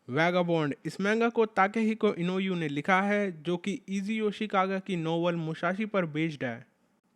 Vagabond इस मैंगा को Takehiko इनोयू ने लिखा है, जो कि इजी योशिकागा की नोवेल मुसाशी पर बेस्ड है।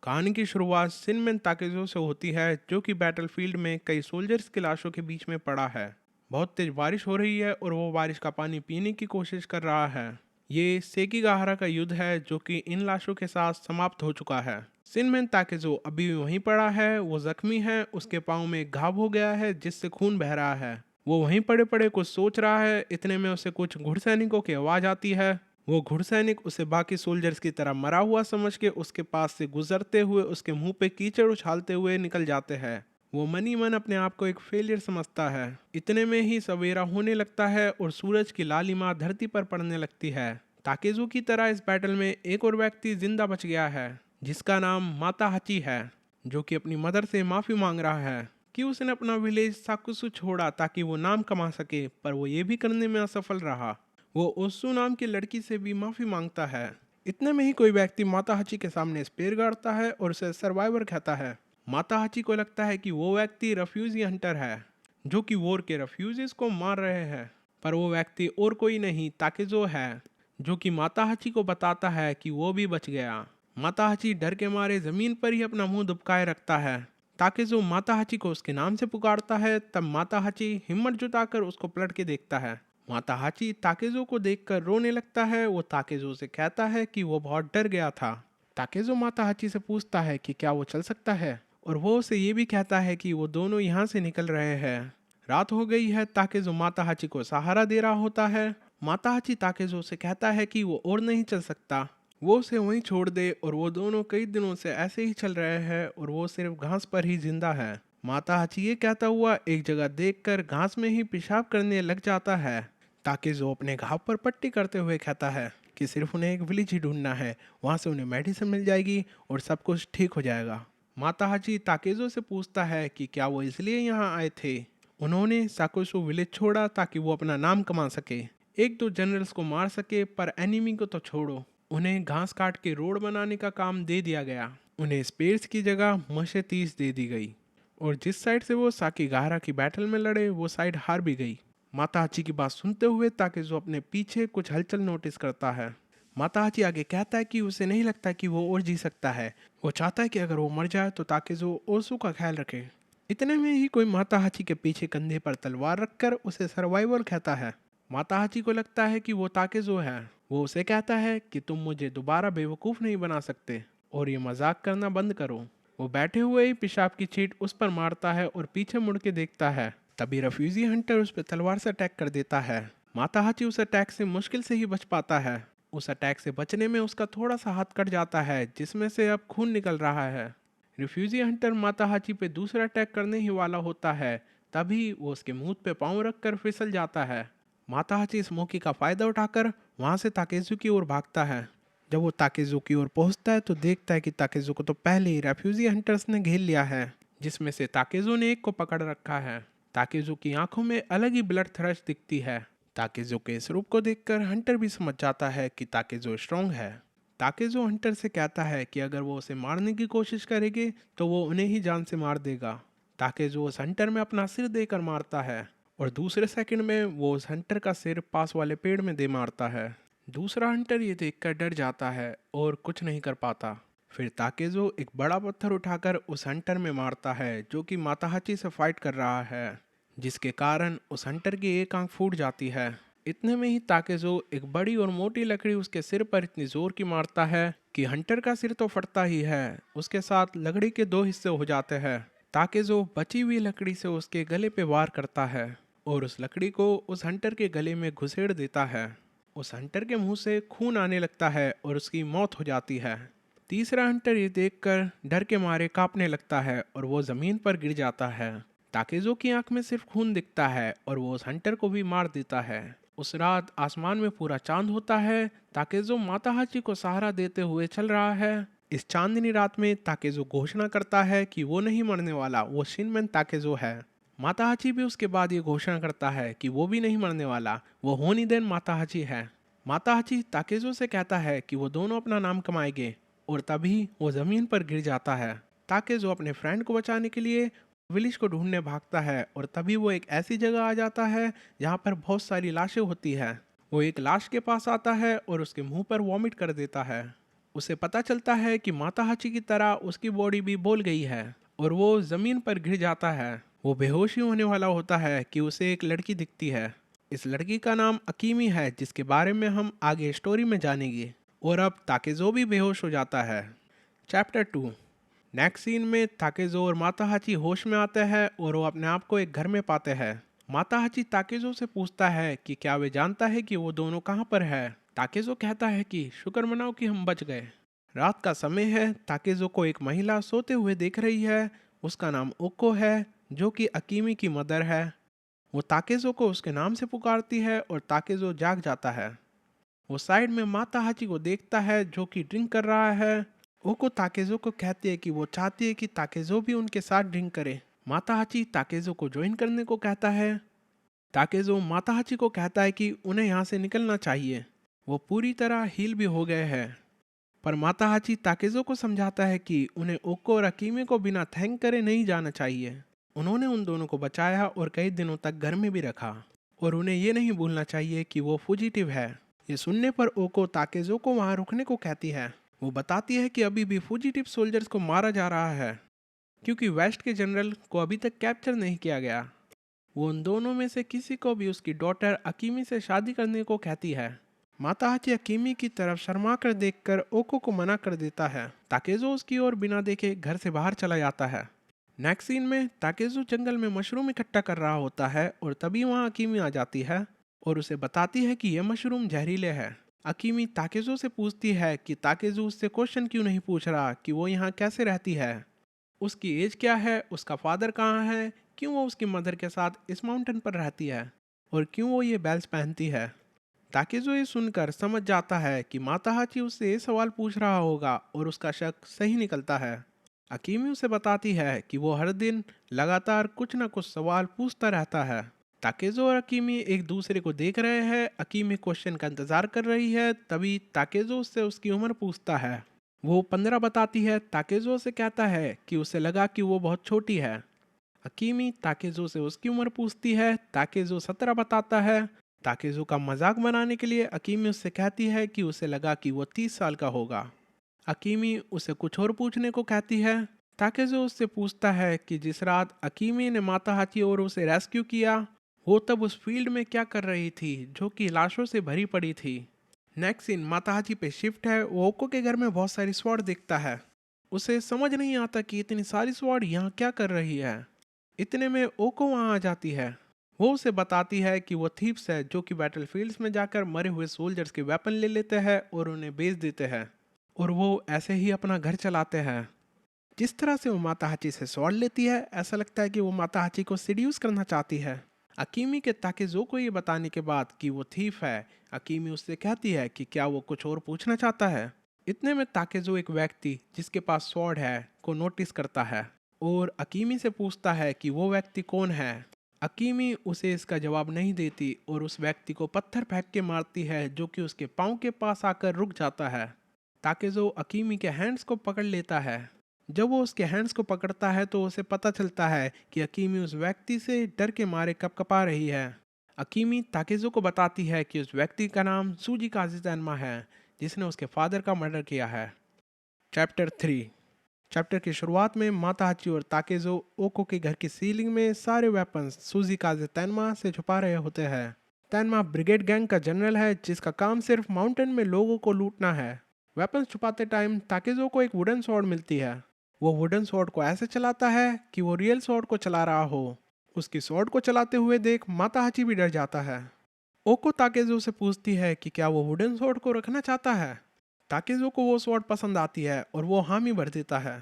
कहानी की शुरुआत शिनमेन ताकेजो से होती है, जो कि बैटलफील्ड में कई सोल्जर्स की लाशों के बीच में पड़ा है। बहुत तेज बारिश हो रही है और वो बारिश का पानी पीने की कोशिश कर रहा है। ये सेकिगाहरा का युद्ध है, जो कि इन लाशों के साथ समाप्त हो चुका है। शिनमेन ताकेजो अभी भी वहीं पड़ा है, वो जख्मी है, उसके पाँव में एक घाव हो गया है जिससे खून बह रहा है। वो वहीं पड़े पड़े कुछ सोच रहा है, इतने में उसे कुछ घुड़सैनिकों की आवाज़ आती है। वो घुड़सैनिक उसे बाकी सोल्जर्स की तरह मरा हुआ समझ के उसके पास से गुजरते हुए उसके मुंह पे कीचड़ उछालते हुए निकल जाते हैं। वो मनी मन अपने आप को एक फेलियर समझता है। इतने में ही सवेरा होने लगता है और सूरज की लालिमा धरती पर पड़ने लगती है। ताकेजू की तरह इस बैटल में एक और व्यक्ति जिंदा बच गया है, जिसका नाम माता हची है, जो कि अपनी मदर से माफ़ी मांग रहा है कि उसने अपना विलेज साकुसु छोड़ा ताकि वो नाम कमा सके, पर वो ये भी करने में असफल रहा। वो ओसु नाम की लड़की से भी माफ़ी मांगता है। इतने में ही कोई व्यक्ति माता हाची के सामने स्पेयर गाड़ता है और उसे सर्वाइवर कहता है। माता हाची को लगता है कि वो व्यक्ति रेफ्यूजी हंटर है, जो कि वॉर के रेफ्यूजीज को मार रहे हैं, पर वो व्यक्ति और कोई नहीं ताकेजो है, जो कि माता हाची को बताता है कि वो भी बच गया। माता हाची डर के मारे जमीन पर ही अपना मुंह दुबकाए रखता है। ताकेजो माता हाची को उसके नाम से पुकारता है। तब माता हाची हिम्मत जुटाकर उसको पलट के देखता है। माता हाची ताकेजो को देखकर रोने लगता है। वो ताकेजो से कहता है कि वो बहुत डर गया था। ताकेजो माता हाची से पूछता है कि क्या वो चल सकता है, और वो उसे ये भी कहता है कि वो दोनों यहाँ से निकल रहे हैं। रात हो गई है। ताकेजो माता हाची को सहारा दे रहा होता है। माता हाची ताकेजो से कहता है कि वो और नहीं चल सकता, वो उसे वहीं छोड़ दे, और वो दोनों कई दिनों से ऐसे ही चल रहे हैं और वो सिर्फ घास पर ही जिंदा है। माता हाची ये कहता हुआ एक जगह देखकर घास में ही पेशाब करने लग जाता है। ताकि जो अपने घाव पर पट्टी करते हुए कहता है कि सिर्फ उन्हें एक विलेज ही ढूंढना है, वहाँ से उन्हें मेडिसिन मिल जाएगी और सब कुछ ठीक हो जाएगा। माता हाची ताकेजो से पूछता है कि क्या वो इसलिए यहाँ आए थे। उन्होंने साकुसु विलेज छोड़ा ताकि वो अपना नाम कमा सके, एक दो जनरल्स को मार सके, पर एनिमी को तो छोड़ो, उन्हें घास काट के रोड बनाने का काम दे दिया गया। उन्हें स्पेयर्स की जगह मशेतीस दे दी गई, और जिस साइड से वो साकीगाहरा की बैटल में लड़े वो साइड हार भी गई। माता हाची की बात सुनते हुए ताकेजो अपने पीछे कुछ हलचल नोटिस करता है। माता हाची आगे कहता है कि उसे नहीं लगता कि वो और जी सकता है। वो चाहता है कि अगर वो मर जाए तो ताकेजो ओसु का ख्याल रखे। इतने में ही कोई माता हाची के पीछे कंधे पर तलवार रखकर उसे सर्वाइवर कहता है। माता हाची को लगता है कि वो ताकेजो है। वो उसे कहता है कि तुम मुझे दोबारा बेवकूफ़ नहीं बना सकते, और ये मजाक करना बंद करो। वो बैठे हुए ही पेशाब की छींट उस पर मारता है और पीछे मुड़ के देखता है। तभी रेफ्यूजी हंटर उस पर तलवार से अटैक कर देता है। माता हाची उस अटैक से मुश्किल से ही बच पाता है। उस अटैक से बचने में उसका थोड़ा सा हाथ कट जाता है, जिसमें से अब खून निकल रहा है। रिफ्यूजी हंटर माता हाची पे दूसरा अटैक करने ही वाला होता है, तभी वो उसके मुंह पे पाँव रखकर फिसल जाता है। माता हाची इस मौके का फायदा उठाकर वहां से ताकेजू की ओर भागता है। जब वो ताकेजू की ओर पहुंचता है तो देखता है कि ताकेजू को तो पहले ही रेफ्यूजी हंटर्स ने घेर लिया है, जिसमें से ताकेजू ने एक को पकड़ रखा है। ताकेजू की आंखों में अलग ही ब्लड थ्रश दिखती है। ताकेजू के इस रूप को देखकर हंटर भी समझ जाता है कि ताकेजू स्ट्रांग है। ताकेजू हंटर से कहता है कि अगर वो उसे मारने की कोशिश करेंगे तो वो उन्हें ही जान से मार देगा। ताकेजू उस हंटर में अपना सिर देकर मारता है, और दूसरे सेकंड में वो उस हंटर का सिर पास वाले पेड़ में दे मारता है। दूसरा हंटर ये देखकर डर जाता है और कुछ नहीं कर पाता। फिर ताकेजो एक बड़ा पत्थर उठाकर उस हंटर में मारता है, जो कि माताहाची से फाइट कर रहा है, जिसके कारण उस हंटर की एक आंख फूट जाती है। इतने में ही ताकेजो एक बड़ी और मोटी लकड़ी उसके सिर पर इतनी जोर की मारता है कि हंटर का सिर तो फटता ही है, उसके साथ लकड़ी के दो हिस्से हो जाते हैं। ताकेजो बची हुई लकड़ी से उसके गले पे वार करता है और उस लकड़ी को उस हंटर के गले में घुसेड़ देता है। उस हंटर के मुंह से खून आने लगता है और उसकी मौत हो जाती है। तीसरा हंटर ये देखकर डर के मारे कांपने लगता है और वो जमीन पर गिर जाता है। ताकेजो की आंख में सिर्फ खून दिखता है और वो उस हंटर को भी मार देता है। उस रात आसमान में पूरा चांद होता है। ताकेजो माताहाची को सहारा देते हुए चल रहा है। इस चांदनी रात में ताकेजो घोषणा करता है कि वो नहीं मरने वाला, वो शिनमेन ताकेजो है। माताहाची भी उसके बाद ये घोषणा करता है कि वो भी नहीं मरने वाला, वो होनीदेन माताहाची है। माताहाची ताकेजो से कहता है कि वो दोनों अपना नाम कमाएंगे, और तभी वो जमीन पर गिर जाता है। ताकेजो अपने फ्रेंड को बचाने के लिए विलिश को ढूंढने भागता है और तभी वो एक ऐसी जगह आ जाता है जहाँ पर बहुत सारी लाशें होती है। वो एक लाश के पास आता है और उसके मुंह पर वॉमिट कर देता है। उसे पता चलता है कि माता हाची की तरह उसकी बॉडी भी बोल गई है और वो जमीन पर गिर जाता है। वो बेहोशी होने वाला होता है कि उसे एक लड़की दिखती है। इस लड़की का नाम अकीमी है, जिसके बारे में हम आगे स्टोरी में जानेंगे। और अब ताकेजो भी बेहोश हो जाता है। चैप्टर 2। नेक्स्ट सीन में ताकेजो और माताहाची होश में आते हैं और वो अपने आप को एक घर में पाते हैं। माताहाची ताकेजो से पूछता है कि क्या वे जानता है कि वो दोनों कहाँ पर है। ताकेजो कहता है कि शुक्र मनाओ कि हम बच गए। रात का समय है। ताकेजो को एक महिला सोते हुए देख रही है। उसका नाम ओको है, जो कि अकीमी की मदर है। वो ताकेजो को उसके नाम से पुकारती है और ताकेजो जाग जाता है। वो साइड में माताहाची को देखता है जो कि ड्रिंक कर रहा है। ओको ताकेजो को कहती है कि वो चाहती है कि ताकेजो भी उनके साथ ड्रिंक करे। माताहाची ताकेजो को ज्वाइन करने को कहता है। ताकेजो माताहाची को कहता है कि उन्हें यहाँ से निकलना चाहिए। वो पूरी तरह हील भी हो गए हैं। पर माताहाची ताकेजो को समझाता है कि उन्हें ओको और अकीमे को बिना थैंक करे नहीं जाना चाहिए। उन्होंने उन दोनों को बचाया और कई दिनों तक घर में भी रखा और उन्हें ये नहीं भूलना चाहिए कि वो फुजिटिव है। ये सुनने पर ओको ताकेजो को वहाँ रुकने को कहती है। वो बताती है कि अभी भी फुजिटिव सोल्जर्स को मारा जा रहा है क्योंकि वेस्ट के जनरल को अभी तक कैप्चर नहीं किया गया। वो उन दोनों में से किसी को भी उसकी डॉटर अकीमी से शादी करने को कहती है। माताहाची अकीमी की तरफ शर्मा कर देखकर ओको को मना कर देता है। ताकेजो उसकी ओर बिना देखे घर से बाहर चला जाता है। नेक्स्ट सीन में ताकेजो जंगल में मशरूम इकट्ठा कर रहा होता है और तभी वहाँ अकीमी आ जाती है और उसे बताती है कि यह मशरूम जहरीले है। अकीमी ताकेजो से पूछती है कि ताकेजो उससे क्वेश्चन क्यों नहीं पूछ रहा कि वो यहाँ कैसे रहती है, उसकी एज क्या है, उसका फादर कहाँ है, क्यों वो उसकी मदर के साथ इस माउंटेन पर रहती है और क्यों वो ये बेल्स पहनती है। ताकेजो ये सुनकर समझ जाता है कि माताहाची उससे ये सवाल पूछ रहा होगा और उसका शक सही निकलता है। अकीमी उसे बताती है कि वो हर दिन लगातार कुछ न कुछ सवाल पूछता रहता है। ताकेजो और अकीमी एक दूसरे को देख रहे हैं। अकीमी क्वेश्चन का इंतजार कर रही है। तभी ताकेजो उससे उसकी उम्र पूछता है। वो 15 बताती है। ताकेजो से कहता है कि उसे लगा कि वो बहुत छोटी है। अकीमी ताकेजो से उसकी उम्र पूछती है। ताकेजो 17 बताता है। ताकेजो का मजाक बनाने के लिए अकीमी उससे कहती है कि उसे लगा कि वो 30 साल का होगा। अकीमी उसे कुछ और पूछने को कहती है। ताकेजो उससे पूछता है कि जिस रात अकीमी ने माताहाची और उसे रेस्क्यू किया, वो तब उस फील्ड में क्या कर रही थी जो कि लाशों से भरी पड़ी थी। नेक्स्ट सीन माताहाची पे शिफ्ट है। वो ओको के घर में बहुत सारी स्वॉर्ड देखता है। उसे समझ नहीं आता कि इतनी सारी स्वॉर्ड यहाँ क्या कर रही है। इतने में ओको वहाँ आ जाती है। वो उसे बताती है कि वो थीप्स है जो कि बैटलफील्ड्स में जाकर मरे हुए सोल्जर्स के वेपन ले लेते हैं और उन्हें बेच देते हैं और वो ऐसे ही अपना घर चलाते हैं। जिस तरह से वो माताहाची से स्वॉर्ड लेती है, ऐसा लगता है कि वो माताहाची को सीड्यूस करना चाहती है। अकीमी के ताकेजो को ये बताने के बाद कि वो थीफ है, अकीमी उससे कहती है कि क्या वो कुछ और पूछना चाहता है। इतने में ताकेजो एक व्यक्ति जिसके पास स्वॉर्ड है को नोटिस करता है और अकीमी से पूछता है कि वो व्यक्ति कौन है। अकीमी उसे इसका जवाब नहीं देती और उस व्यक्ति को पत्थर फेंक के मारती है जो कि उसके पाँव के पास आकर रुक जाता है। ताकेजो अकीमी के हैंड्स को पकड़ लेता है। जब वो उसके हैंड्स को पकड़ता है तो उसे पता चलता है कि अकीमी उस व्यक्ति से डर के मारे कपकपा रही है। अकीमी ताकेजो को बताती है कि उस व्यक्ति का नाम सूजी काजितैनमा है, जिसने उसके फादर का मर्डर किया है। चैप्टर 3। चैप्टर की शुरुआत में माताहाची और ताकेजो ओको के घर की सीलिंग में सारे वेपन्स सूजी काजितैनमा से छुपा रहे होते हैं। तैनमा ब्रिगेड गैंग का जनरल है जिसका काम सिर्फ माउंटेन में लोगों को लूटना है। वेपन्स छुपाते टाइम ताकेजो को एक वुडन स्वॉर्ड मिलती है। वो वुडन स्वॉर्ड को ऐसे चलाता है कि वो रियल स्वॉर्ड को चला रहा हो। उसकी स्वॉर्ड को चलाते हुए देख माताहाची भी डर जाता है। ओको ताकेजो से पूछती है कि क्या वो वुडन स्वॉर्ड को रखना चाहता है। ताकेजो को वो स्वॉर्ड पसंद आती है और वो हामी भर देता है।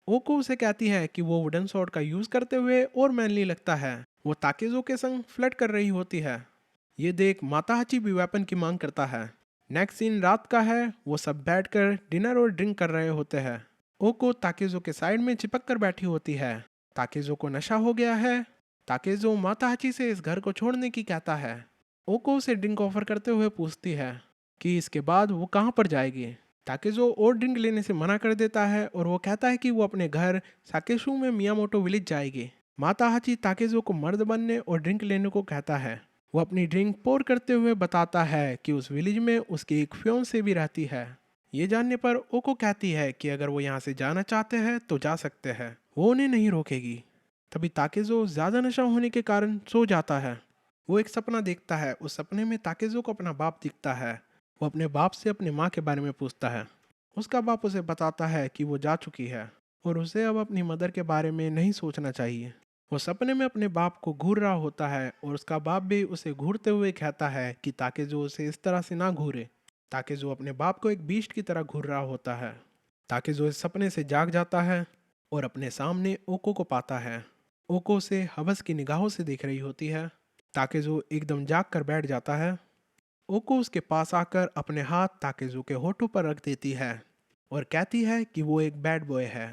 ओको उसे कहती है कि वो वुडन स्वॉर्ड का यूज करते हुए और मैनली लगता है। वो ताकेजो के संग फ्लर्ट कर रही होती है। ये देख माताहाची भी वेपन की मांग करता है। नेक्स्ट सीन रात का है। वो सब बैठकर डिनर और ड्रिंक कर रहे होते हैं। ओको ताकेजो के साइड में चिपक कर बैठी होती है। ताकेजो को नशा हो गया है। ताकेजो माताहाची से इस घर को छोड़ने की कहता है। ओको उसे ड्रिंक ऑफर करते हुए पूछती है कि इसके बाद वो कहाँ पर जाएगी। ताकेजो और ड्रिंक लेने से मना कर देता है और वो कहता है कि वो अपने घर साकेशु में मियामोटो विलेज जाएगी। माता हाची ताकेजो को मर्द बनने और ड्रिंक लेने को कहता है। वो अपनी ड्रिंक पोर करते हुए बताता है कि उस विलेज में उसकी एक फियोंसे भी रहती है। ये जानने पर ओको कहती है कि अगर वो यहाँ से जाना चाहते हैं तो जा सकते हैं, वो उन्हें नहीं रोकेगी। तभी ताकेजो ज़्यादा नशा होने के कारण सो जाता है। वो एक सपना देखता है। उस सपने में ताकेजो को अपना बाप दिखता है। वो अपने बाप से अपनी माँ के बारे में पूछता है। उसका बाप उसे बताता है कि वो जा चुकी है और उसे अब अपनी मदर के बारे में नहीं सोचना चाहिए। वो सपने में अपने बाप को घूर रहा होता है और उसका बाप भी उसे घूरते हुए कहता है कि ताकेजो उसे इस तरह से ना घूरे। ताकेजो अपने बाप को एक बीस्ट की तरह घूर रहा होता है। ताकेजो इस सपने से जाग जाता है और अपने सामने ओको को पाता है। ओको उसे हवस की निगाहों से देख रही होती है। ताकेजो एकदम जाग कर बैठ जाता है। ओको उसके पास आकर अपने हाथ ताकेजो के होठों पर रख देती है और कहती है कि वो एक बैड बॉय है।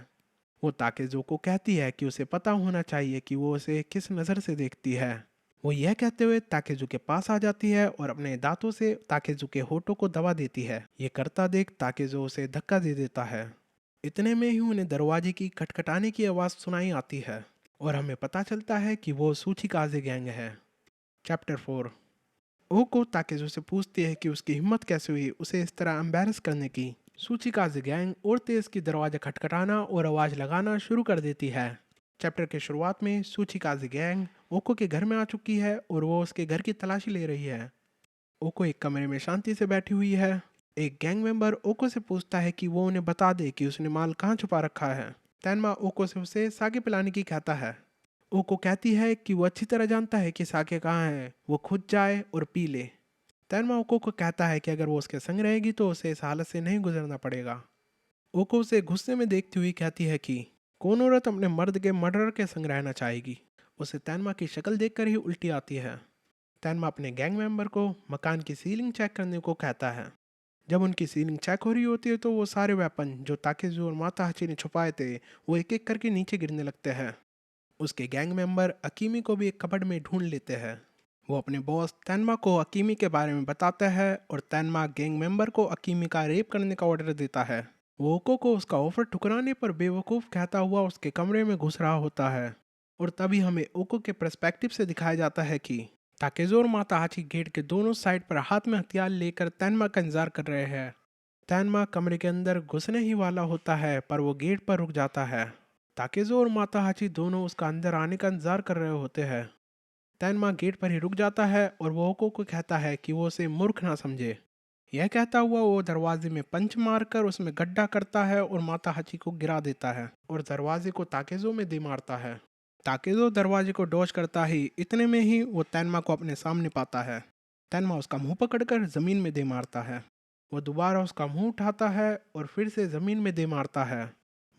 वो ताकेजो को कहती है कि उसे पता होना चाहिए कि वो उसे किस नज़र से देखती है। वो यह कहते हुए ताकेजो के पास आ जाती है और अपने दांतों से ताकेजो के होठों को दबा देती है। ये करता देख ताकेजो उसे धक्का दे देता है। इतने में ही उन्हें दरवाजे की खटखटाने की आवाज़ सुनाई आती है और हमें पता चलता है कि वो सूचिकाज़े गैंग है। चैप्टर 4। ओको ताकेजो से पूछती है कि उसकी हिम्मत कैसे हुई उसे इस तरह एम्बैरस करने की। सूचिकाज़े गैंग और तेज की दरवाजा खटखटाना और आवाज़ लगाना शुरू कर देती है। चैप्टर के शुरुआत में सूचिकाज़े गैंग ओको के घर में आ चुकी है और वो उसके घर की तलाशी ले रही है। ओको एक कमरे में शांति से बैठी हुई है। एक गैंग मेंबर ओको से पूछता है कि वो उन्हें बता दे कि उसने माल कहाँ छुपा रखा है। तैनमा ओको से उसे साके पिलाने की कहता है। ओको कहती है कि वो अच्छी तरह जानता है कि साके कहाँ है, वो खुद जाए और पी ले। तैनमा ओको को कहता है कि अगर वो उसके संग रहेगी तो उसे इस हालत से नहीं गुजरना पड़ेगा। ओको उसे गुस्से में देखती हुई कहती है कि कौन औरत अपने मर्द के मर्डर के संग रहना चाहेगी। उसे तैनमा की शक्ल देखकर ही उल्टी आती है। तैनमा अपने गैंग मेंबर को मकान की सीलिंग चेक करने को कहता है। जब उनकी सीलिंग चेक हो रही होती है तो वो सारे वेपन जो ताकेजो और माता हाची ने छुपाए थे वो एक एक करके नीचे गिरने लगते हैं। उसके गैंग मेंबर अकीमी को भी एक कपड़ में ढूंढ लेते हैं। वो अपने बॉस तैनमा को अकीमी के बारे में बताता है और तैनमा गैंग मेंबर को अकीमी का रेप करने का ऑर्डर देता है। वो ओको को उसका ऑफर ठुकराने पर बेवकूफ़ कहता हुआ उसके कमरे में घुस रहा होता है और तभी हमें ओको के पर्सपेक्टिव से दिखाया जाता है कि ताकेजो और माता हाची गेट के दोनों साइड पर हाथ में हथियार लेकर तैनमा का इंतजार कर रहे हैं। तैनमा कमरे के अंदर घुसने ही वाला होता है पर वो गेट पर रुक जाता है। ताकेजो और माता हाची दोनों उसका अंदर आने का इंतजार कर रहे होते हैं। तैनमा गेट पर ही रुक जाता है और वो ओको को कहता है कि वो उसे मूर्ख ना समझे। यह कहता हुआ वो दरवाजे में पंच मारकर उसमें गड्ढा करता है और माता हाची को गिरा देता है और दरवाजे को ताकेजो में दे मारता है। ताकेजो दरवाजे को डॉज करता ही इतने में ही वो तैनमा को अपने सामने पाता है। तैनमा उसका मुंह पकड़कर जमीन में दे मारता है। वो दोबारा उसका मुंह उठाता है और फिर से जमीन में दे मारता है।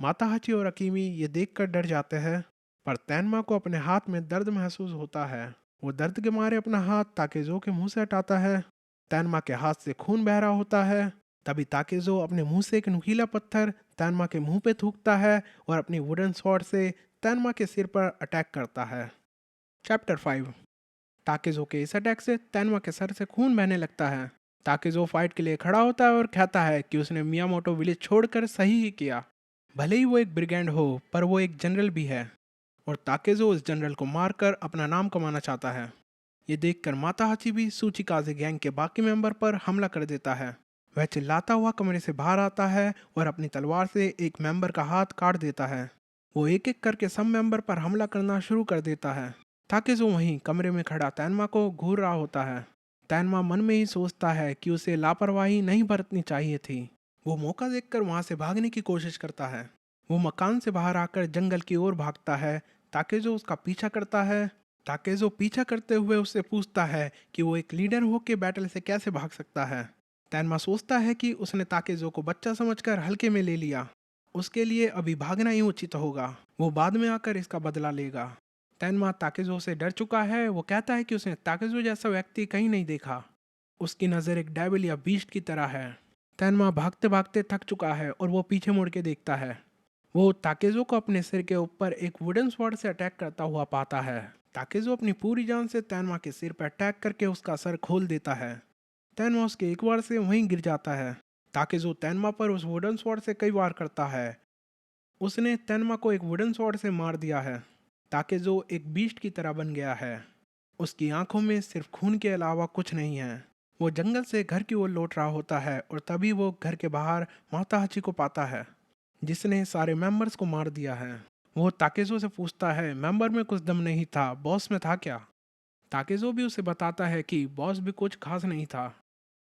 माता हाची और अकीमी ये देखकर डर जाते हैं पर तैनमा को अपने हाथ में दर्द महसूस होता है। वो दर्द के मारे अपना हाथ ताकेजो के मुंह से हटाता है। तैनमा के हाथ से खून बह रहा होता है। तभी ताकेजो अपने मुंह से एक नुकीला पत्थर तैनमा के मुंह पे थूकता है और अपनी वुडन स्वॉर्ड से तैनमा के सिर पर अटैक करता है। चैप्टर 5। ताकेजो के इस अटैक से तैनमा के सर से खून बहने लगता है। ताकेजो फाइट के लिए खड़ा होता है और कहता है कि उसने मियामोटो विलेज छोड़कर सही ही किया। भले ही वो एक ब्रिगेंड हो पर वो एक जनरल भी है और ताकेजो उस जनरल को मारकर अपना नाम कमाना चाहता है। ये देखकर माता हाची भी सूचिकाज़े गैंग के बाकी मेंबर पर हमला कर देता है। वह चिल्लाता हुआ कमरे से बाहर आता है और अपनी तलवार से एक मेंबर का हाथ काट देता है। वो एक एक करके सब मेंबर पर हमला करना शुरू कर देता है। ताकेजो वहीं कमरे में खड़ा तैनमा को घूर रहा होता है। तैनमा मन में ही सोचता है कि उसे लापरवाही नहीं बरतनी चाहिए थी। वो मौका देखकर वहां से भागने की कोशिश करता है। वो मकान से बाहर आकर जंगल की ओर भागता है। ताकेजो उसका पीछा करता है। ताकेजो पीछा करते हुए उससे पूछता है कि वो एक लीडर होकर बैटल से कैसे भाग सकता है। तैनमा सोचता है कि उसने ताकेजो को बच्चा समझकर हल्के में ले लिया। उसके लिए अभी भागना ही उचित होगा। वो बाद में आकर इसका बदला लेगा। तैनमा ताकेजो से डर चुका है। वो कहता है कि उसने ताकेजो जैसा व्यक्ति कहीं नहीं देखा। उसकी नज़र एक डेविल या बीस्ट की तरह है। तैनमा भागते भागते थक चुका है और वो पीछे मुड़ के देखता है। वो ताकेजो को अपने सिर के ऊपर एक वुडन स्वॉर्ड से अटैक करता हुआ पाता है। ताकेजो अपनी पूरी जान से तैनमा के सिर पर अटैक करके उसका सर खोल देता है। तैनमा उसके एक बार से वहीं गिर जाता है। ताकेजो तैनमा पर उस वुडन स्वॉर्ड से कई वार करता है। उसने तैनमा को एक वुडन स्वॉर्ड से मार दिया है। ताकेज़ो एक बीस्ट की तरह बन गया है। उसकी आंखों में सिर्फ खून के अलावा कुछ नहीं है। वो जंगल से घर की ओर लौट रहा होता है और तभी वो घर के बाहर माता हाची को पाता है, जिसने सारे मेंबर्स को मार दिया है। वो ताकेज़ो से पूछता है, मेंबर में कुछ दम नहीं था, बॉस में था क्या? ताकेज़ो भी उसे बताता है कि बॉस भी कुछ खास नहीं था।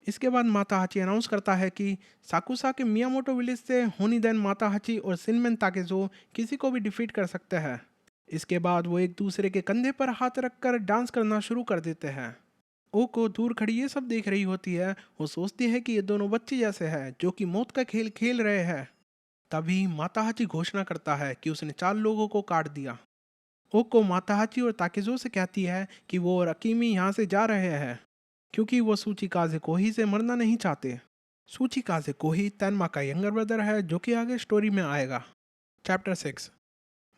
इसके बाद माता हाची अनाउंस करता है कि साकुसा के मियामोटो विलेज से होनीदेन माता हाची और सिनमेन ताकेज़ो किसी को भी डिफीट कर सकते हैं। इसके बाद वो एक दूसरे के कंधे पर हाथ रखकर डांस करना शुरू कर देते हैं। ओको दूर खड़ी ये सब देख रही होती है। वो सोचती है कि ये दोनों बच्चे जैसे हैं जो कि मौत का खेल खेल रहे हैं। तभी माताहाची घोषणा करता है कि उसने 4 लोगों को काट दिया। ओको माताहाची और ताकेजो से कहती है कि वो और अकीमी यहाँ से जा रहे हैं क्योंकि वो सूचिकाजे कोही से मरना नहीं चाहते। सूचिकाजे कोही तैनमा का यंगर ब्रदर है जो कि आगे स्टोरी में आएगा। चैप्टर 6।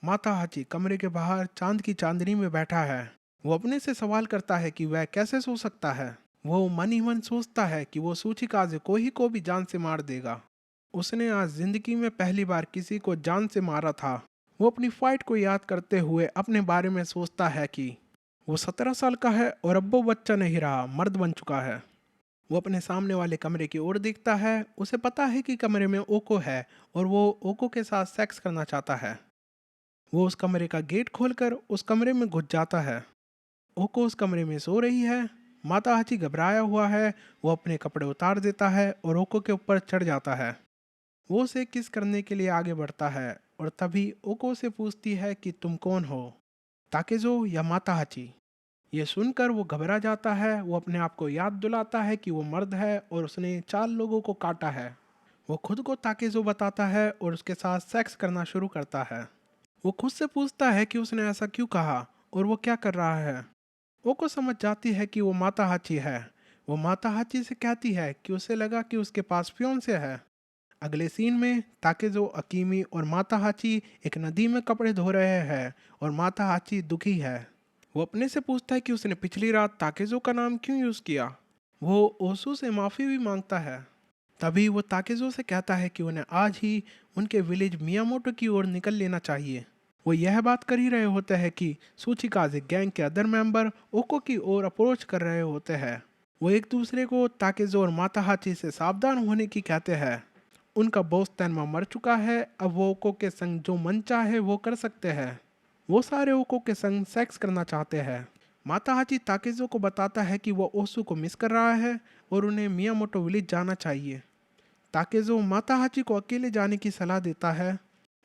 माताहाची कमरे के बाहर चांद की चांदनी में बैठा है। वो अपने से सवाल करता है कि वह कैसे सो सकता है। वो मन ही मन सोचता है कि वो सूचिकाजे कोही को भी जान से मार देगा। उसने आज जिंदगी में पहली बार किसी को जान से मारा था। वो अपनी फाइट को याद करते हुए अपने बारे में सोचता है कि वो 17 साल का है और अब वो बच्चा नहीं रहा, मर्द बन चुका है। वो अपने सामने वाले कमरे की ओर देखता है। उसे पता है कि कमरे में ओको है और वो ओको के साथ सेक्स करना चाहता है। वो उस कमरे का गेट खोलकर उस कमरे में घुस जाता है। ओको उस कमरे में सो रही है। माता हाची घबराया हुआ है। वो अपने कपड़े उतार देता है और ओको के ऊपर चढ़ जाता है। वो उसे किस करने के लिए आगे बढ़ता है और तभी ओको से पूछती है कि तुम कौन हो, ताकेजो या माता हाची? ये सुनकर वो घबरा जाता है। वो अपने आप को याद दिलाता है कि वो मर्द है और उसने 4 लोगों को काटा है। वो खुद को ताकेजो बताता है और उसके साथ सेक्स करना शुरू करता है। वो खुद से पूछता है कि उसने ऐसा क्यों कहा और वो क्या कर रहा है। ओको समझ जाती है कि वो माता हाची है। वो माता हाची से कहती है कि उसे लगा कि उसके पास फियोंसे है। अगले सीन में ताकेजो, अकीमी और माता हाची एक नदी में कपड़े धो रहे हैं और माता हाची दुखी है। वो अपने से पूछता है कि उसने पिछली रात ताकेजो का नाम क्यों यूज़ किया। वो ओसू से माफ़ी भी मांगता है। तभी वो ताकेजो से कहता है कि उन्हें आज ही उनके विलेज मियामोटो की ओर निकल लेना चाहिए। वो यह बात कर ही रहे होते हैं कि सूचिकाजे गैंग के अदर मेंबर ओको की ओर अप्रोच कर रहे होते हैं। वो एक दूसरे को ताकेजो और माताहाची से सावधान होने की कहते हैं। उनका बॉस तैनमा मर चुका है। अब वो ओको के संग जो मन चाहे वो कर सकते हैं। वो सारे ओको के संग सेक्स करना चाहते हैं। माताहाची ताकेजो को बताता है कि वो ओसू को मिस कर रहा है और उन्हें मियामोटो विलेज जाना चाहिए। ताकेजो माताहाची को अकेले जाने की सलाह देता है।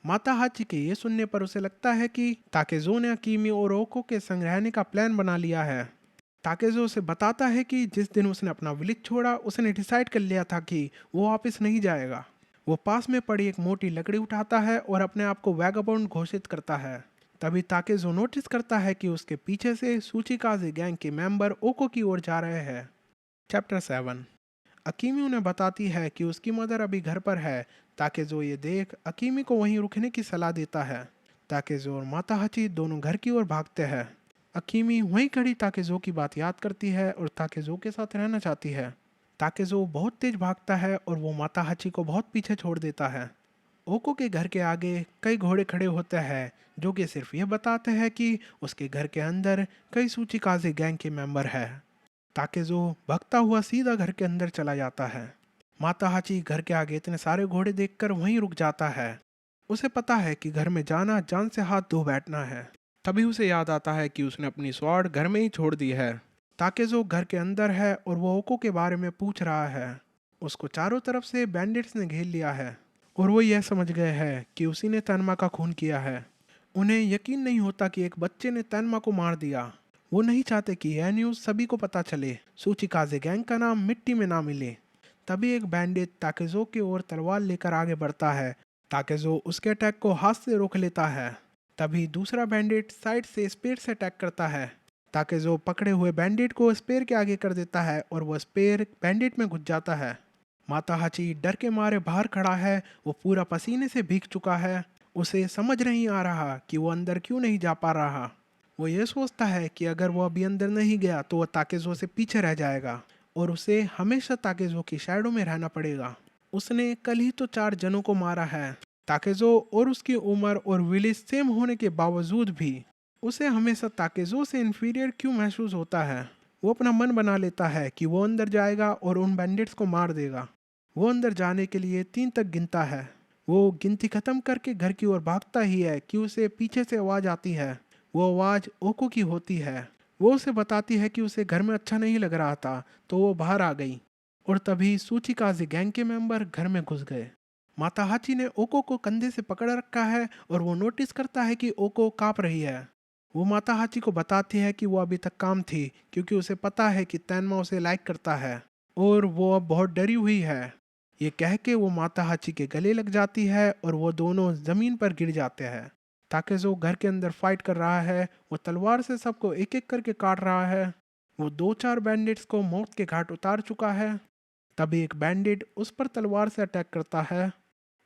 माताहाची के ये सुनने पर उसे लगता है कि ताकेजो ने अकीमी और ओको के संग रहने का प्लान बना लिया है। ताकेजो उसे बताता है कि जिस दिन उसने अपना विलेज छोड़ा उसने डिसाइड कर लिया था कि वो वापस नहीं जाएगा। वो पास में पड़ी एक मोटी लकड़ी उठाता है और अपने आप को वैगाबॉन्ड घोषित करता है। तभी ताकेजो नोटिस करता है कि उसके पीछे से सूचिकाजे गैंग के मेंबर ओको की ओर जा रहे हैं। चैप्टर 7। अकीमी उन्हें बताती है कि उसकी मदर अभी घर पर है। ताकेजो ये देख अकीमी को वहीं रुकने की सलाह देता है। ताकेजो और माताहाची दोनों घर की ओर भागते हैं। अकीमी वहीं खड़ी ताकेजो की बात याद करती है और ताकेजो के साथ रहना चाहती है। ताकेजो बहुत तेज भागता है और वो माताहाची को बहुत पीछे छोड़ देता है। ओको के घर के आगे कई घोड़े खड़े होते हैं जो कि सिर्फ ये बताते हैं कि उसके घर के अंदर कई सूचिकाजे गैंग के मेंबर हैं। ताकेजो भागता हुआ सीधा घर के अंदर चला जाता है। माताहाची घर के आगे इतने सारे घोड़े देखकर वहीं रुक जाता है। उसे पता है कि घर में जाना जान से हाथ धो बैठना है। तभी उसे याद आता है कि उसने अपनी स्वॉर्ड घर में ही छोड़ दी है। ताकेजो घर के अंदर है और वो ओको के बारे में पूछ रहा है। उसको चारों तरफ से बैंडिट्स ने घेर लिया है और वो यह समझ गए हैं कि उसी ने तैनमा का खून किया है। उन्हें यकीन नहीं होता कि एक बच्चे ने तैनमा को मार दिया। वो नहीं चाहते कि यह न्यूज़ सभी को पता चले, सूचिकाजे गैंग का नाम मिट्टी में ना मिले। तभी एक बैंडिट ताकेजो की ओर तलवार लेकर आगे बढ़ता है। ताकेजो उसके अटैक को हाथ से रोक लेता है। तभी दूसरा बैंडिट साइड से स्पेयर से अटैक करता है। ताकेजो पकड़े हुए बैंडिट को स्पेयर के आगे कर देता है और वह स्पेयर बैंडिट में घुस जाता है। माताहाची डर के मारे बाहर खड़ा है। वो पूरा पसीने से भीग चुका है। उसे समझ नहीं आ रहा कि वो अंदर क्यों नहीं जा पा रहा। वो ये सोचता है कि अगर वो अभी अंदर नहीं गया तो वह ताकेजो से पीछे रह जाएगा और उसे हमेशा ताकेजो की शैडो में रहना पड़ेगा। उसने कल ही तो 4 जनों को मारा है। ताकेजो और उसकी उम्र और विलेज सेम होने के बावजूद भी उसे हमेशा ताकेज़ो से इन्फीरियर क्यों महसूस होता है। वो अपना मन बना लेता है कि वो अंदर जाएगा और उन बैंडिट्स को मार देगा। वो अंदर जाने के लिए 3 तक गिनता है। वो गिनती खत्म करके घर की ओर भागता ही है कि उसे पीछे से आवाज़ आती है। वो आवाज़ ओको की होती है। वो उसे बताती है कि उसे घर में अच्छा नहीं लग रहा था, तो वो बाहर आ गई। और तभी सूचिकाज़ी गैंग के मेंबर घर में घुस गए। माता हाची ने ओको को कंधे से पकड़ रखा है और वो नोटिस करता है कि ओको काँप रही है। वो माता हाची को बताती है कि वो अभी तक काम थी, क्योंकि उसे पता है कि तैनमा उसे लाइक करता है और वो अब बहुत डरी हुई है। ये कह के वो माता हाची के गले लग जाती है और वो दोनों जमीन पर गिर जाते हैं। ताकेज़ो घर के अंदर फाइट कर रहा है। वो तलवार से सबको एक एक करके काट रहा है। वो 2-4 बैंडिट्स को मौत के घाट उतार चुका है। तभी एक बैंडिट उस पर तलवार से अटैक करता है।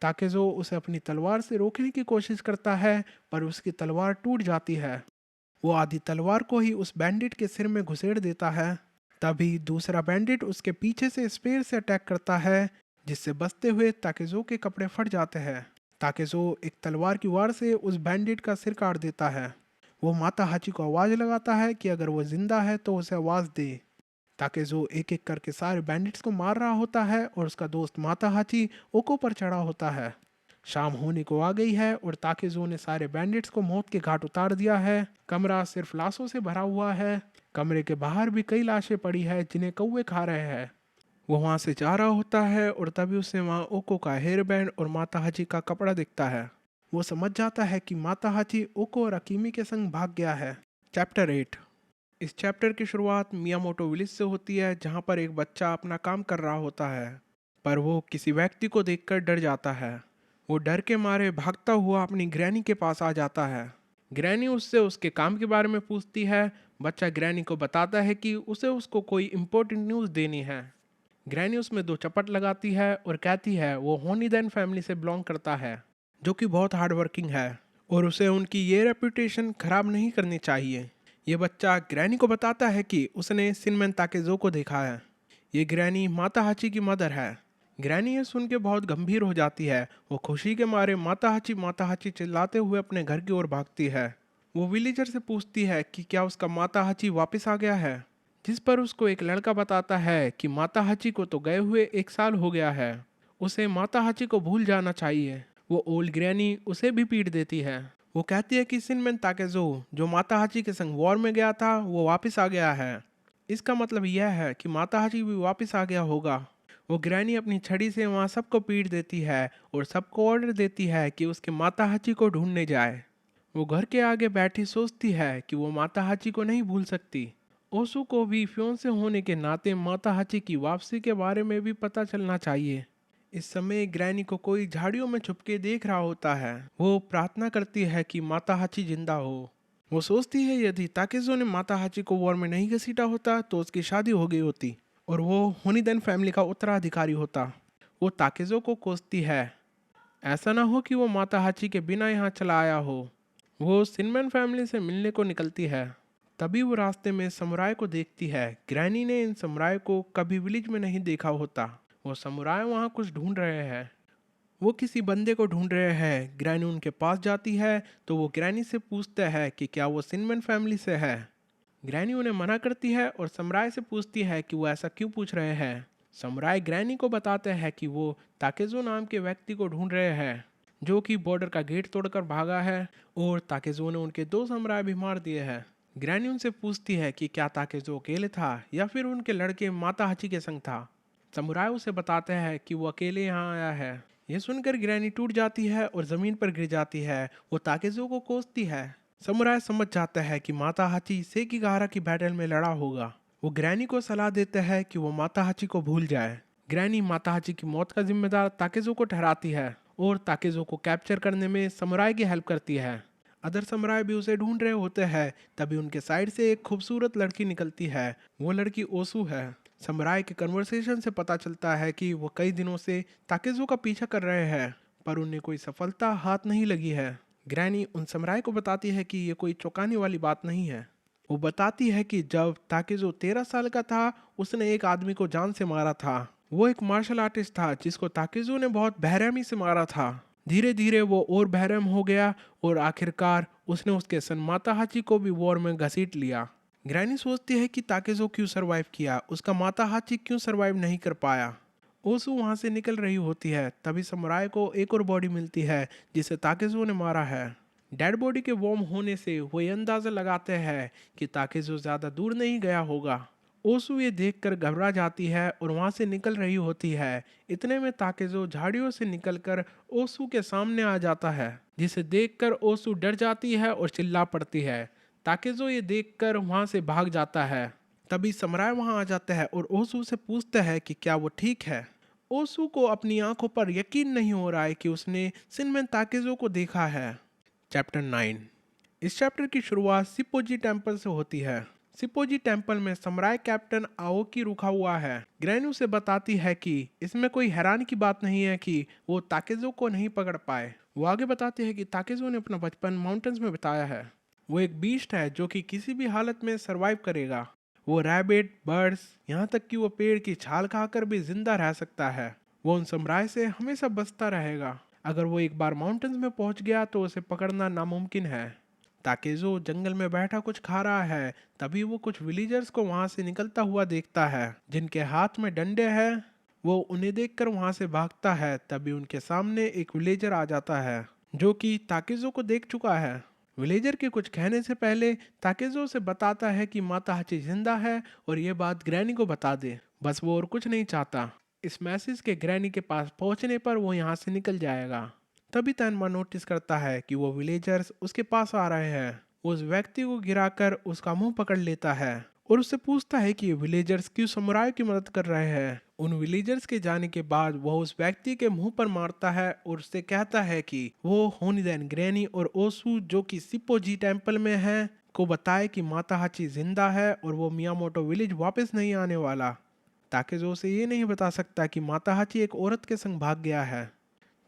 ताकेज़ो उसे अपनी तलवार से रोकने की कोशिश करता है, पर उसकी तलवार टूट जाती है। वो आधी तलवार को ही उस बैंडिट के सिर में घुसेड़ देता है। तभी दूसरा बैंडिट उसके पीछे से स्पेयर से अटैक करता है, जिससे बचते हुए ताकेज़ो के कपड़े फट जाते हैं। ताकेज़ो एक तलवार की वार से उस बैंडिट का सिर काट देता है। वो माता हाची को आवाज़ लगाता है कि अगर वो जिंदा है तो उसे आवाज़ दे। ताकेज़ो एक एक करके सारे बैंडिट्स को मार रहा होता है और उसका दोस्त माता हाची ओको पर चढ़ा होता है। शाम होने को आ गई है और ताकेज़ो ने सारे बैंडिट्स को मौत के घाट उतार दिया है। कमरा सिर्फ लाशों से भरा हुआ है। कमरे के बाहर भी कई लाशें पड़ी है जिन्हें कौवे खा रहे हैं। वो वहाँ से जा रहा होता है और तभी उसे वहाँ ओको का हेयर बैंड और माता हाची का कपड़ा दिखता है। वो समझ जाता है कि माता हाची ओको और अकीमी के संग भाग गया है। चैप्टर 8। इस चैप्टर की शुरुआत मियामोटो विलेज से होती है, जहाँ पर एक बच्चा अपना काम कर रहा होता है, पर वो किसी व्यक्ति को देखकर डर जाता है। वो डर के मारे भागता हुआ अपनी ग्रैनी के पास आ जाता है। ग्रैनी उससे उसके काम के बारे में पूछती है। बच्चा ग्रैनी को बताता है कि उसे उसको कोई इम्पोर्टेंट न्यूज़ देनी है। ग्रैनी उसमें 2 चपट लगाती है और कहती है वो होनीदैन फैमिली से बिलोंग करता है, जो कि बहुत हार्ड वर्किंग है और उसे उनकी ये रेपुटेशन खराब नहीं करनी चाहिए। ये बच्चा ग्रैनी को बताता है कि उसने शिनमेन ताकेज़ो को देखा है। ये ग्रैनी माता हाची की मदर है। ग्रैनी ये सुन के बहुत गंभीर हो जाती है। वो खुशी के मारे माता हाची चिल्लाते हुए अपने घर की ओर भागती है। वो विलेजर से पूछती है कि क्या उसका माता हाची वापस आ गया है, जिस पर उसको एक लड़का बताता है कि माता हाची को तो गए हुए 1 साल हो गया है। उसे माता हाची को भूल जाना चाहिए। वो ओल्ड ग्रैनी उसे भी पीट देती है। वो कहती है कि शिनमेन ताकेज़ो जो माता हाची के संग वॉर में गया था वो वापस आ गया है। इसका मतलब यह है कि माता हाची भी वापस आ गया होगा। वो ग्रैनी अपनी छड़ी से वहाँ सबको पीट देती है और सबको ऑर्डर देती है कि उसके माता हाची को ढूंढने जाए। वो घर के आगे बैठी सोचती है कि वो माता हाची को नहीं भूल सकती। ओसू को भी फियोंसे होने के नाते माता हाची की वापसी के बारे में भी पता चलना चाहिए। इस समय ग्रैनी को कोई झाड़ियों में छुपके देख रहा होता है। वो प्रार्थना करती है कि माता हाची जिंदा हो। वो सोचती है यदि ताकेज़ो ने माता हाची को वॉर में नहीं घसीटा होता तो उसकी शादी हो गई होती और वो होनीदैन फैमिली का उत्तराधिकारी होता। वो ताकेज़ो को कोसती है, ऐसा ना हो कि वो माता हाची के बिना यहाँ चला आया हो। वो शिनमेन फैमिली से मिलने को निकलती है। तभी वो रास्ते में समुराय को देखती है। ग्रैनी ने इन समुराय को कभी विलेज में नहीं देखा होता। वो समुराय वहाँ कुछ ढूंढ रहे हैं। वो किसी बंदे को ढूंढ रहे हैं। ग्रैनी उनके पास जाती है तो वो ग्रैनी से पूछते हैं कि क्या वो शिनमेन फैमिली से है। ग्रैनी उन्हें मना करती है और समुराय से पूछती है कि वो ऐसा क्यों पूछ रहे हैं। समुराय ग्रैनी को बताते हैं कि वो ताकेज़ो नाम के व्यक्ति को ढूंढ रहे हैं, जो कि बॉर्डर का गेट तोड़कर भागा है और ताकेज़ो ने उनके 2 समुराय भी मार दिए हैं। ग्रैनी उनसे पूछती है कि क्या ताकेज़ो अकेले था या फिर उनके लड़के माता हाची के संग था। समुराय उसे बताते हैं कि वो अकेले यहाँ आया है। ये सुनकर ग्रैनी टूट जाती है और जमीन पर गिर जाती है। वो ताकेज़ो को कोसती है। समुराय समझ जाता है कि माता हाची सेकिगाहरा की बैटल में लड़ा होगा। वो ग्रैनी को सलाह देते हैं कि वो माता हाची को भूल जाए। ग्रैनी माता हाची की मौत का जिम्मेदार ताकेज़ो को ठहराती है और ताकेज़ो को कैप्चर करने में समुराय की हेल्प करती है। अदर समुराय भी उसे ढूंढ रहे होते हैं। तभी उनके साइड से एक खूबसूरत लड़की निकलती है। वो लड़की ओसू है। समुराय के कन्वर्सेशन से पता चलता है कि वो कई दिनों से ताकेज़ो का पीछा कर रहे हैं, पर उन्हें कोई सफलता हाथ नहीं लगी है। ग्रैनी उन समुराय को बताती है कि ये कोई चौंकाने वाली बात नहीं है। वो बताती है कि जब ताकेज़ो 13 साल का था उसने एक आदमी को जान से मारा था। वो एक मार्शल आर्टिस्ट था जिसको ताकेज़ो ने बहुत बेरहमी से मारा था। धीरे धीरे वो और बेरहम हो गया और आखिरकार उसने उसके सन माताहाची को भी वॉर में घसीट लिया। ग्रैनी सोचती है कि ताकेजो क्यों सरवाइव किया, उसका माताहाची क्यों सरवाइव नहीं कर पाया। ओसु वहां से निकल रही होती है, तभी समुराई को एक और बॉडी मिलती है जिसे ताकेजो ने मारा है। डेड बॉडी के वॉर्म होने से वो ये अंदाजा लगाते हैं कि ताकेजो ज्यादा दूर नहीं गया होगा। ओसु ये देखकर घबरा जाती है और वहां से निकल रही होती है। इतने में ताकेजो झाड़ियों से निकलकर ओसु के सामने आ जाता है, जिसे देखकर ओसु डर जाती है और चिल्ला पड़ती है। ताकेजो ये देखकर वहां से भाग जाता है। तभी समुराई वहां आ जाता है और ओसु से पूछता है कि क्या वो ठीक है। ओसु को अपनी आंखों पर यकीन नहीं हो रहा है कि उसने शिनमेन ताकेजो को देखा है। चैप्टर 9। इस चैप्टर की शुरुआत सिपोजी टेम्पल से होती है। सिपोजी टेम्पल में समुराई कैप्टन आओकी रुका हुआ है। ग्रैनी उसे बताती है कि इसमें कोई हैरानी की बात नहीं है कि वो ताकेजो को नहीं पकड़ पाए। वो आगे बताती है कि ताकेजो ने अपना बचपन माउंटेन्स में बिताया है। वो एक बीस्ट है जो कि किसी भी हालत में सरवाइव करेगा। वो रैबिट, बर्ड्स, यहाँ तक कि वो पेड़ की छाल खाकर भी जिंदा रह सकता है। वो उन समुराई से हमेशा बचता रहेगा। अगर वो एक बार माउंटेन्स में पहुंच गया तो उसे पकड़ना नामुमकिन है। ताकेजो जंगल में बैठा कुछ खा रहा है, तभी वो कुछ विलेजर्स को वहां से निकलता हुआ देखता है जिनके हाथ में डंडे हैं। वो उन्हें देखकर वहां से भागता है, तभी उनके सामने एक विलेजर आ जाता है जो कि ताकेजो को देख चुका है। विलेजर के कुछ कहने से पहले ताकेजो से बताता है कि माताहाची जिंदा है और ये बात ग्रैनी को बता दे। बस वो और कुछ नहीं चाहता। इस मैसेज के ग्रैनी के पास पहुंचने पर वो यहाँ से निकल जाएगा। तभी तैनमा नोटिस करता है कि वो विलेजर्स उसके पास आ रहे हैं। वो उस व्यक्ति को गिराकर उसका मुंह पकड़ लेता है और उससे पूछता है कि ये विलेजर्स क्यों समुराई की मदद कर रहे हैं। उन विलेजर्स के जाने के बाद वो उस व्यक्ति के मुंह पर मारता है और उससे कहता है कि वो होनिदेन ग्रैनी और ओसु जो कि सिपोजी टेम्पल में है को बताए कि माताहाची जिंदा है और वो मियामोटो विलेज वापस नहीं आने वाला। ताकेजो से ये नहीं बता सकता कि माताहाची एक औरत के संग भाग गया है।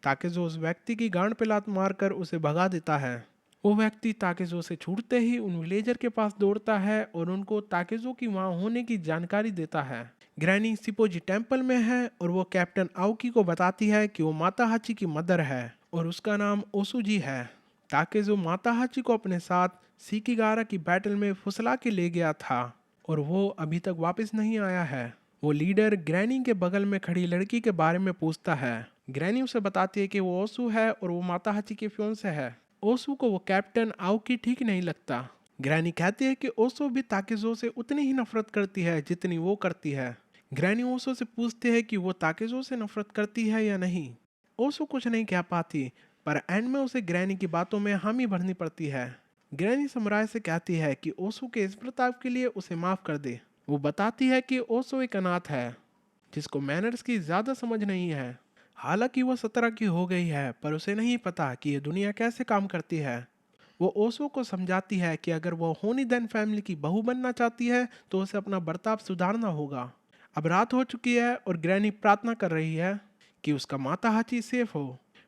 ताकेजो उस व्यक्ति की गांड पे लात मारकर उसे भगा देता है। वो व्यक्ति ताकेजो से छूटते ही उन विलेजर के पास दौड़ता है और उनको ताकेजो की वहां होने की जानकारी देता है। ग्रैनी सिपोजी टेम्पल में है और वो कैप्टन आओकी को बताती है कि वो माताहाची की मदर है और उसका नाम ओसुजी है। ताकेजो माताहाची को अपने साथ सीकिगारा की बैटल में फुसला के ले गया था और वो अभी तक वापस नहीं आया है। वो लीडर ग्रैनी के बगल में खड़ी लड़की के बारे में पूछता है। ग्रैनी उसे बताती है कि वो ओसु है और वो माताहाची के फियोंसे है। ओसु को वो कैप्टन आओकी ठीक नहीं लगता। ग्रैनी कहती है कि ओसु भी ताकेजो से उतनी ही नफरत करती है जितनी वो करती है। ग्रैनी ओसु से पूछती है कि वो ताकेजो से नफरत करती है या नहीं। ओसु कुछ नहीं कह पाती, पर एंड में उसे ग्रैनी की बातों में हामी भरनी पड़ती है। ग्रैनी समुराई से कहती है कि ओसु के इस बर्ताव के लिए उसे माफ कर दे। वो बताती है कि ओसु एक अनाथ है जिसको मैनर्स की ज्यादा समझ नहीं है। हालांकि वो 17 की हो गई है, पर उसे नहीं पता कि ये दुनिया कैसे काम करती है। वो ओसो को समझाती है कि अगर वो होनिदेन फैमिली की बहू बनना चाहती है तो उसे अपना बर्ताव सुधारना होगा। अब रात हो चुकी है और ग्रैनी प्रार्थना कर रही है कि उसका माताहाची सेफ हो।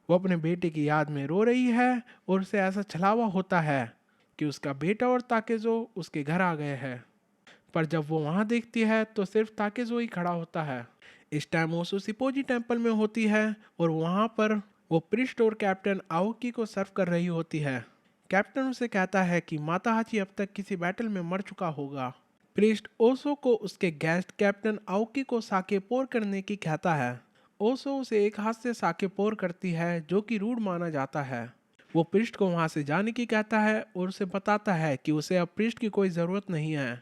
वो अपने बेटे की याद में रो रही है और उसे ऐसा छलावा होता है कि उसका बेटा और ताकेजो उसके घर आ गए हैं। पर जब वो वहां देखती है तो सिर्फ ताकेजो ही खड़ा होता है। इस टाइम ओसु सिपोजी टेम्पल में होती है और वहां पर वो प्रिस्ट और कैप्टन आओकी को सर्व कर रही होती है। कैप्टन उसे कहता है कि माताहाची अब तक किसी बैटल में मर चुका होगा। प्रिस्ट ओसो को उसके गेस्ट कैप्टन आओकी को साके पोर करने की कहता है। ओसो उसे एक हाथ से साके पोर करती है जो कि रूड माना जाता है। वो प्रिस्ट को वहां से जाने की कहता है और उसे बताता है कि उसे अब प्रिस्ट की कोई ज़रूरत नहीं है।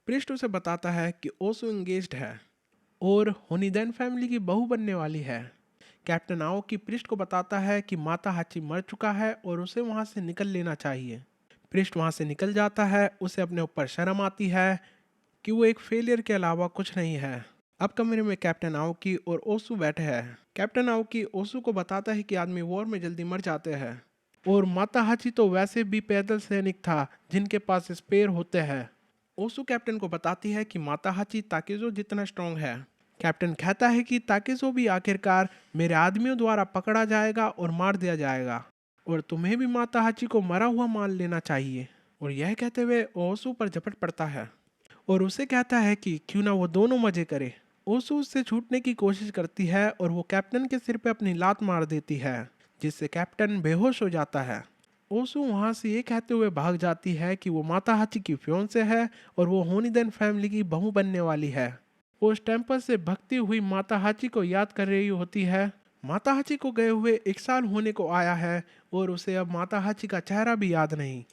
प्रिस्ट उसे बताता है कि ओसो एंगेज्ड है और होनिदेन फैमिली की बहू बनने वाली है। कैप्टन आओकी प्रिस्ट को बताता है कि माताहाची मर चुका है और उसे वहां से निकल लेना चाहिए। प्रिस्ट वहां से निकल जाता है। उसे अपने ऊपर शर्म आती है कि वो एक फेलियर के अलावा कुछ नहीं है। अब कमरे में कैप्टन आओकी और ओसु बैठे हैं। कैप्टन आओकी ओसु को बताता है कि आदमी वॉर में जल्दी मर जाते हैं और माताहाची तो वैसे भी पैदल सैनिक था जिनके पास स्पेयर होते हैं। ओसु कैप्टन को बताती है कि माताहाची ताकेजो जितना स्ट्रांग है। कैप्टन कहता है कि ताकेजो भी आखिरकार मेरे आदमियों द्वारा पकड़ा जाएगा और मार दिया जाएगा और तुम्हें भी माताहाची को मरा हुआ मान लेना चाहिए। और यह कहते हुए ओसु पर झपट पड़ता है और उसे कहता है कि क्यों ना वो दोनों मजे करे। ओसु उससे छूटने की कोशिश करती है और वो कैप्टन के सिर पे अपनी लात मार देती है जिससे कैप्टन बेहोश हो जाता है। ओसू वहाँ से ये कहते हुए भाग जाती है कि वो माता हाची की फियोंसे है और वो होनिदन फैमिली की बहू बनने वाली है। वो उस टेम्पल से भगती हुई माता हाची को याद कर रही होती है। माता हाची को गए हुए 1 साल होने को आया है और उसे अब माता हाची का चेहरा भी याद नहीं।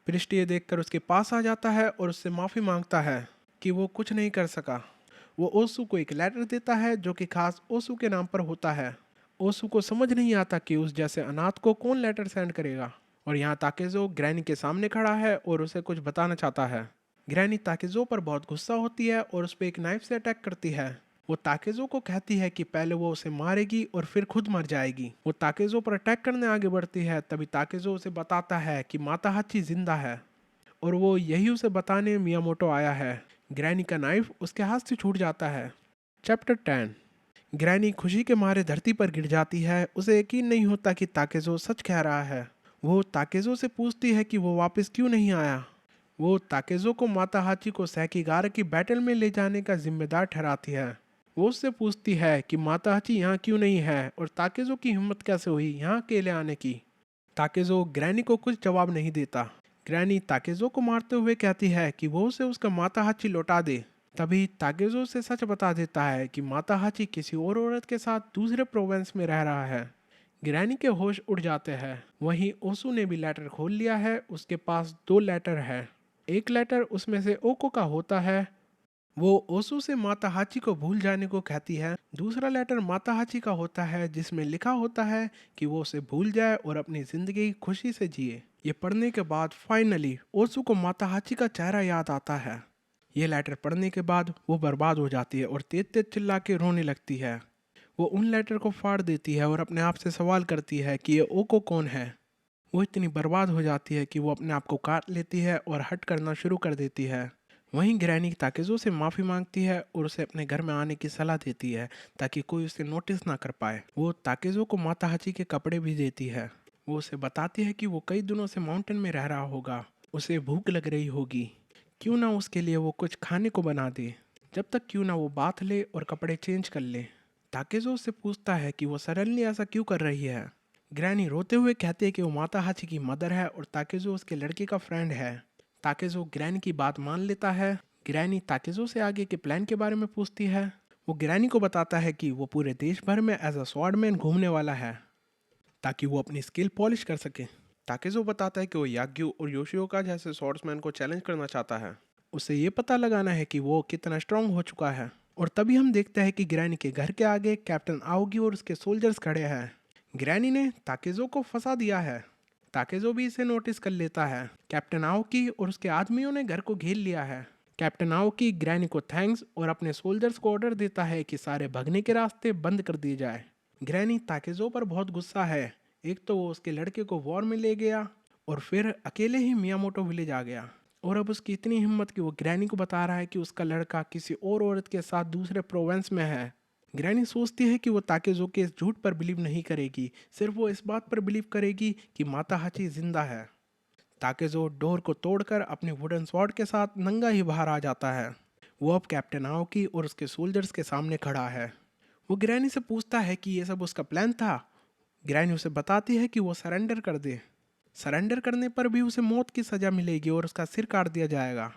प्रिस्ट ये देखकर उसके पास आ जाता है और उससे माफ़ी मांगता है कि वो कुछ नहीं कर सका। वो ओसू को एक लेटर देता है जो कि खास ओसू के नाम पर होता है। ओसू को समझ नहीं आता कि उस जैसे अनाथ को कौन लेटर सेंड करेगा। और यहाँ ताकेजो ग्रैनी के सामने खड़ा है और उसे कुछ बताना चाहता है। ग्रैनी ताकेजो पर बहुत गुस्सा होती है और उस पर एक नाइफ से अटैक करती है। वो ताकेजो को कहती है कि पहले वो उसे मारेगी और फिर खुद मर जाएगी। वो ताकेजो पर अटैक करने आगे बढ़ती है, तभी ताकेजो उसे बताता है कि माता हाची जिंदा है और वो यही उसे बताने मियामोटो आया है। ग्रैनी का नाइफ उसके हाथ से छूट जाता है। चैप्टर 10। ग्रैनी खुशी के मारे धरती पर गिर जाती है। उसे यकीन नहीं होता कि ताकेजो सच कह रहा है। वो ताकेजो से पूछती है कि वो वापस क्यों नहीं आया। वो ताकेजो को माता हाची को सेकिगारा की बैटल में ले जाने का जिम्मेदार ठहराती है। वो उससे पूछती है कि माता हाची यहाँ क्यों नहीं है और ताकेजो की हिम्मत कैसे हुई यहाँ अकेले आने की। ताकेजो ग्रैनी को कुछ जवाब नहीं देता। ग्रैनी ताकेजो को मारते हुए कहती है कि वो उसे उसका माता हाची लौटा दे। तभी ताकेजो से सच बता देता है कि माता हाची किसी और औरत के साथ दूसरे प्रोविंस में रह रहा है। ग्रैनी के होश उड़ जाते हैं। वहीं ओसू ने भी लेटर खोल लिया है। उसके पास 2 लेटर है। एक लेटर उसमें से ओको का होता है। वो ओसू से माता हाची को भूल जाने को कहती है। दूसरा लेटर माता हाची का होता है जिसमें लिखा होता है कि वो उसे भूल जाए और अपनी जिंदगी खुशी से जिए। ये पढ़ने के बाद फाइनली ओसू को माता हाची का चेहरा याद आता है। ये लेटर पढ़ने के बाद वो बर्बाद हो जाती है और तेज तेज चिल्ला के रोने लगती है। वो उन लेटर को फाड़ देती है और अपने आप से सवाल करती है कि ये ओको कौन है। वो इतनी बर्बाद हो जाती है कि वो अपने आप को काट लेती है और हट करना शुरू कर देती है। वहीं ग्रैनी ताकेजो से माफ़ी मांगती है और उसे अपने घर में आने की सलाह देती है ताकि कोई उसे नोटिस ना कर पाए। वो ताकेजो को माता हाची के कपड़े भी देती है। वो उसे बताती है कि वो कई दिनों से माउंटेन में रह रहा होगा, उसे भूख लग रही होगी, क्यों ना उसके लिए वो कुछ खाने को बना दे। जब तक क्यों ना वो बाथ ले और कपड़े चेंज कर ले। ताकेजो उससे पूछता है कि वो सडनली ऐसा क्यों कर रही है। ग्रैनी रोते हुए कहती है कि वो माता हाची की मदर है और ताकेजो उसके लड़के का फ्रेंड है। ताकेजो ग्रैनी की बात मान लेता है। ग्रैनी ताकेजो से आगे के प्लान के बारे में पूछती है। वो ग्रैनी को बताता है कि वो पूरे देश भर में एज अ स्वॉर्डमैन घूमने वाला है ताकि वो अपनी स्किल पॉलिश कर सके। ताकेजो बताता है कि वो याग्यू और योशिओका जैसे स्वॉर्ड्समैन को चैलेंज करना चाहता है। उसे ये पता लगाना है कि वो कितना स्ट्रांग हो चुका है। और तभी हम देखते हैं कि ग्रैनी के घर के आगे कैप्टन आओगी और उसके सोल्जर्स खड़े हैं। ग्रैनी ने ताकेजो को फंसा दिया है। ताकेजो भी इसे नोटिस कर लेता है। कैप्टन आओकी और उसके आदमियों ने घर को घेर लिया है। कैप्टन आओकी ग्रैनी को थैंक्स और अपने सोल्जर्स को ऑर्डर देता है कि सारे भगने के रास्ते बंद कर दिए जाए। ग्रैनी ताकेजो पर बहुत गुस्सा है। एक तो वो उसके लड़के को वॉर में ले गया और फिर अकेले ही मियामोटो विलेज आ गया। और अब उसकी इतनी हिम्मत कि वो ग्रैनी को बता रहा है कि उसका लड़का किसी और औरत के साथ दूसरे प्रोविंस में है। ग्रैनी सोचती है कि वो ताकेजो के इस झूठ पर बिलीव नहीं करेगी, सिर्फ वो इस बात पर बिलीव करेगी कि माता हाची जिंदा है। ताकेजो डोर को तोड़कर अपने वुडन स्वॉर्ड के साथ नंगा ही बाहर आ जाता है। वो अब कैप्टन आओकी और उसके सोल्जर्स के सामने खड़ा है। वो ग्रैनी से पूछता है कि ये सब उसका प्लान था। ग्रैनी उसे बताती है कि वो सरेंडर कर दे। सरेंडर करने पर भी उसे मौत की सज़ा मिलेगी और उसका सिर काट दिया जाएगा।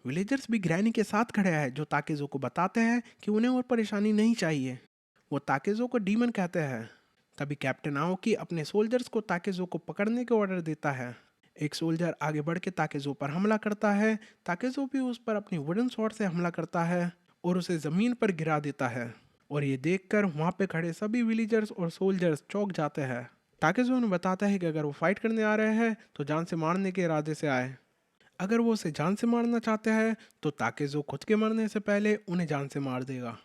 विलेजर्स भी ग्रैनी के साथ खड़े हैं जो ताकेजो को बताते हैं कि उन्हें और परेशानी नहीं चाहिए। वो ताकेजो को डीमन कहते हैं। तभी कैप्टन आओकी अपने सोल्जर्स को ताकेजो को पकड़ने के ऑर्डर देता है। एक सोल्जर आगे बढ़ के ताकेजो पर हमला करता है। ताकेजो भी उस पर अपनी वुडन स्वॉर्ड से हमला करता है और उसे ज़मीन पर गिरा देता है। और ये देखकर वहाँ पे खड़े सभी विलेजर्स और सोल्जर्स चौंक जाते हैं। ताकेजो उन्हें बताता है कि अगर वो फाइट करने आ रहे हैं तो जान से मारने के इरादे से आए। अगर वो उसे जान से मारना चाहते हैं तो ताकेजो खुद के मरने से पहले उन्हें जान से मार देगा।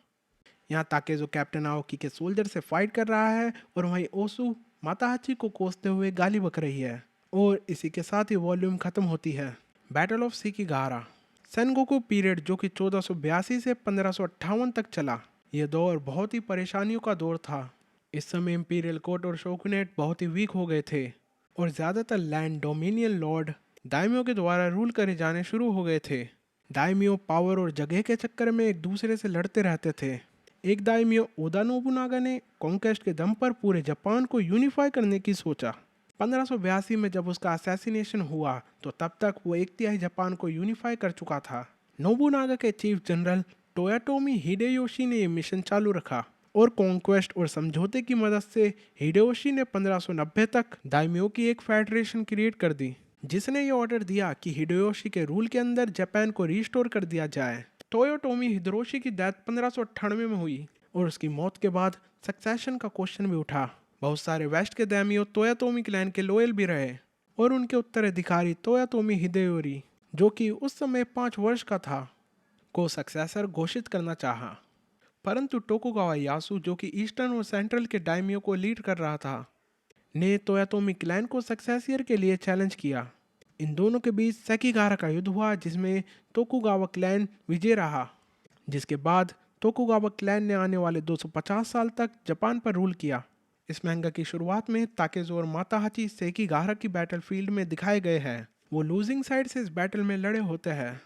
यहाँ ताकेजो कैप्टन आओकी के सोल्जर से फाइट कर रहा है और वहीं ओसू माता हाची को कोसते हुए गाली बक रही है। और इसी के साथ ही वॉल्यूम खत्म होती है। बैटल ऑफ सेकिगारा सेनगोकू पीरियड जो कि 1482 से 1558 तक चला। यह दौर बहुत ही परेशानियों का दौर था। इस समय इंपीरियल कोर्ट और शोगुनेट बहुत ही वीक हो गए थे और ज़्यादातर लैंड डोमिनियन लॉर्ड दाइमियों के द्वारा रूल करे जाने शुरू हो गए थे। दाइमियों पावर और जगह के चक्कर में एक दूसरे से लड़ते रहते थे। एक दाइम्यो ओदा नोबुनागा ने कॉन्क्वेस्ट के दम पर पूरे जापान को यूनिफाई करने की सोचा। 1582 में जब उसका असैसिनेशन हुआ तो तब तक वो एक तिहाई जापान को यूनिफाई कर चुका था। नोबुनागा के चीफ जनरल टोयोटोमी हिडेयोशी ने ये मिशन चालू रखा और कॉन्क्वेस्ट और समझौते की मदद से हिडेयोशी ने 1590 तक दाइम्यो की एक फेडरेशन क्रिएट कर दी, जिसने ये ऑर्डर दिया कि हिडेयोशी के रूल के अंदर जापान को रिस्टोर कर दिया जाए। टोयोटोमी हिदेयोशी की डेथ 1598 में हुई और उसकी मौत के बाद सक्सेशन का क्वेश्चन भी उठा। बहुत सारे वेस्ट के दाइम्यो टोयोटोमी क्लैन के लोयल भी रहे और उनके उत्तराधिकारी टोयोटोमी हिदेयोरी, जो कि उस समय 5 वर्ष का था, को सक्सेसर घोषित करना चाहा। परंतु टोकुगावा यासु, जो कि ईस्टर्न और सेंट्रल के दाइम्यो को लीड कर रहा था, ने टोयोटोमी क्लैन को सक्सेसियर के लिए चैलेंज किया। इन दोनों के बीच सेकिगारा का युद्ध हुआ, जिसमें टोकुगावा क्लैन विजय रहा, जिसके बाद टोकुगावा क्लैन ने आने वाले 250 साल तक जापान पर रूल किया। इस महंगा की शुरुआत में ताकेजो और माताहाची सेकिगारा की बैटलफील्ड में दिखाए गए हैं। वो लूजिंग साइड से इस बैटल में लड़े होते हैं।